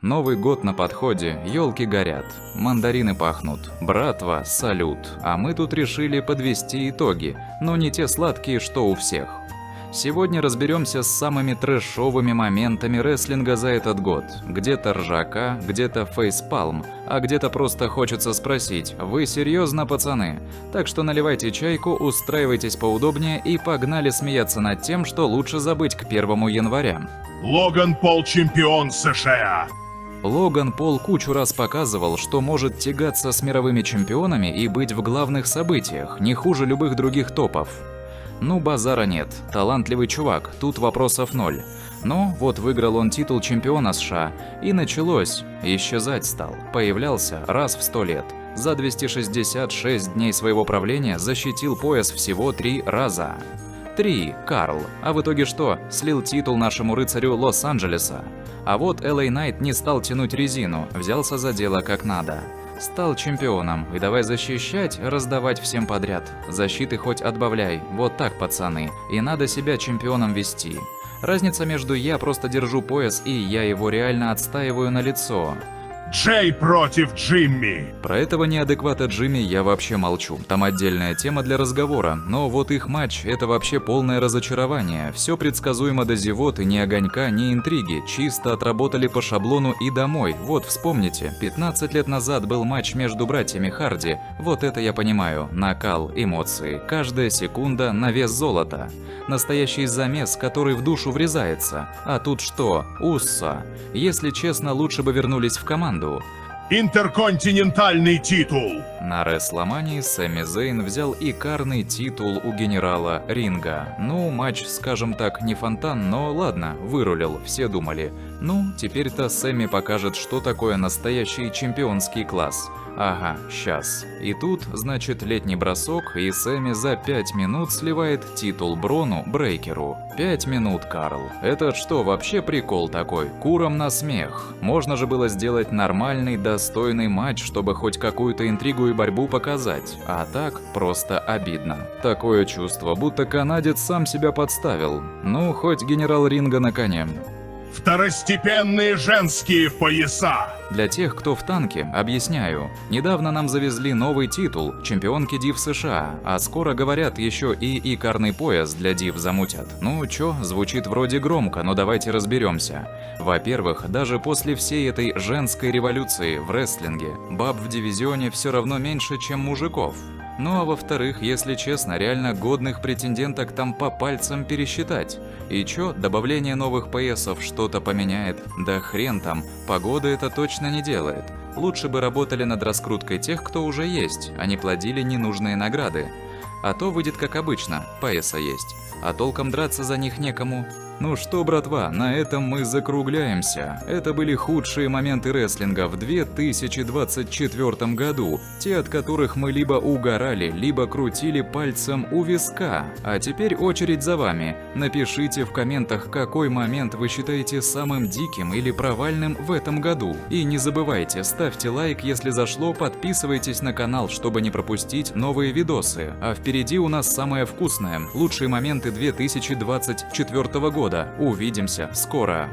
Новый год на подходе, елки горят, мандарины пахнут, братва, салют. А мы тут решили подвести итоги, но не те сладкие, что у всех. Сегодня разберемся с самыми трэшовыми моментами рестлинга за этот год. Где-то ржака, где-то фейспалм, а где-то просто хочется спросить: вы серьезно, пацаны? Так что наливайте чайку, устраивайтесь поудобнее и погнали смеяться над тем, что лучше забыть к 1 января. Логан Пол чемпион США. Логан Пол кучу раз показывал, что может тягаться с мировыми чемпионами и быть в главных событиях, не хуже любых других топов. Ну, базара нет, талантливый чувак, тут вопросов ноль. Но вот выиграл он титул чемпиона США, и началось, исчезать стал, появлялся раз в 100 лет. За 266 дней своего правления защитил пояс всего 3 раза. 3, Карл. А в итоге что? Слил титул нашему рыцарю Лос-Анджелеса. А вот LA Knight не стал тянуть резину, взялся за дело как надо. Стал чемпионом, и давай защищать, раздавать всем подряд. Защиты хоть отбавляй, вот так, пацаны, и надо себя чемпионом вести. Разница между я просто держу пояс и я его реально отстаиваю на лицо. Джей против Джимми. Про этого неадеквата Джимми я вообще молчу, там отдельная тема для разговора, но вот их матч – это вообще полное разочарование. Все предсказуемо до зевоты, ни огонька, ни интриги, чисто отработали по шаблону и домой. Вот вспомните, 15 лет назад был матч между братьями Харди, вот это я понимаю, накал, эмоции, каждая секунда на вес золота. Настоящий замес, который в душу врезается. А тут что? Уссо. Если честно, лучше бы вернулись в команду. Интерконтинентальный титул. На Рестлмании Сэмми Зейн взял икарный титул у генерала Ринга. Ну, матч, скажем так, не фонтан, но ладно, вырулил, все думали. Ну, теперь-то Сэмми покажет, что такое настоящий чемпионский класс. Ага, сейчас. И тут, значит, летний бросок, и Сэмми за 5 минут сливает титул Брону Брейкеру. 5 минут, Карл. Это что, вообще прикол такой? Курам на смех. Можно же было сделать нормальный, достойный матч, чтобы хоть какую-то интригу и борьбу показать. А так, просто обидно. Такое чувство, будто канадец сам себя подставил. Ну, хоть генерал Ринга на коне. Второстепенные женские пояса. Для тех, кто в танке, объясняю. Недавно нам завезли новый титул – чемпионки Див США, а скоро, говорят, еще и икарный пояс для Див замутят. Ну чё, звучит вроде громко, но давайте разберемся. Во-первых, даже после всей этой женской революции в рестлинге, баб в дивизионе все равно меньше, чем мужиков. Ну а во-вторых, если честно, реально годных претенденток там по пальцам пересчитать. И чё, добавление новых поясов что-то поменяет? Да хрен там, погода это точно не делает. Лучше бы работали над раскруткой тех, кто уже есть, а не плодили ненужные награды. А то выйдет как обычно, пояса есть, а толком драться за них некому. Ну что, братва, на этом мы закругляемся. Это были худшие моменты рестлинга в 2024 году, те, от которых мы либо угорали, либо крутили пальцем у виска. А теперь очередь за вами. Напишите в комментах, какой момент вы считаете самым диким или провальным в этом году. И не забывайте, ставьте лайк, если зашло, подписывайтесь на канал, чтобы не пропустить новые видосы. А впереди у нас самое вкусное – лучшие моменты 2024 года. Увидимся скоро!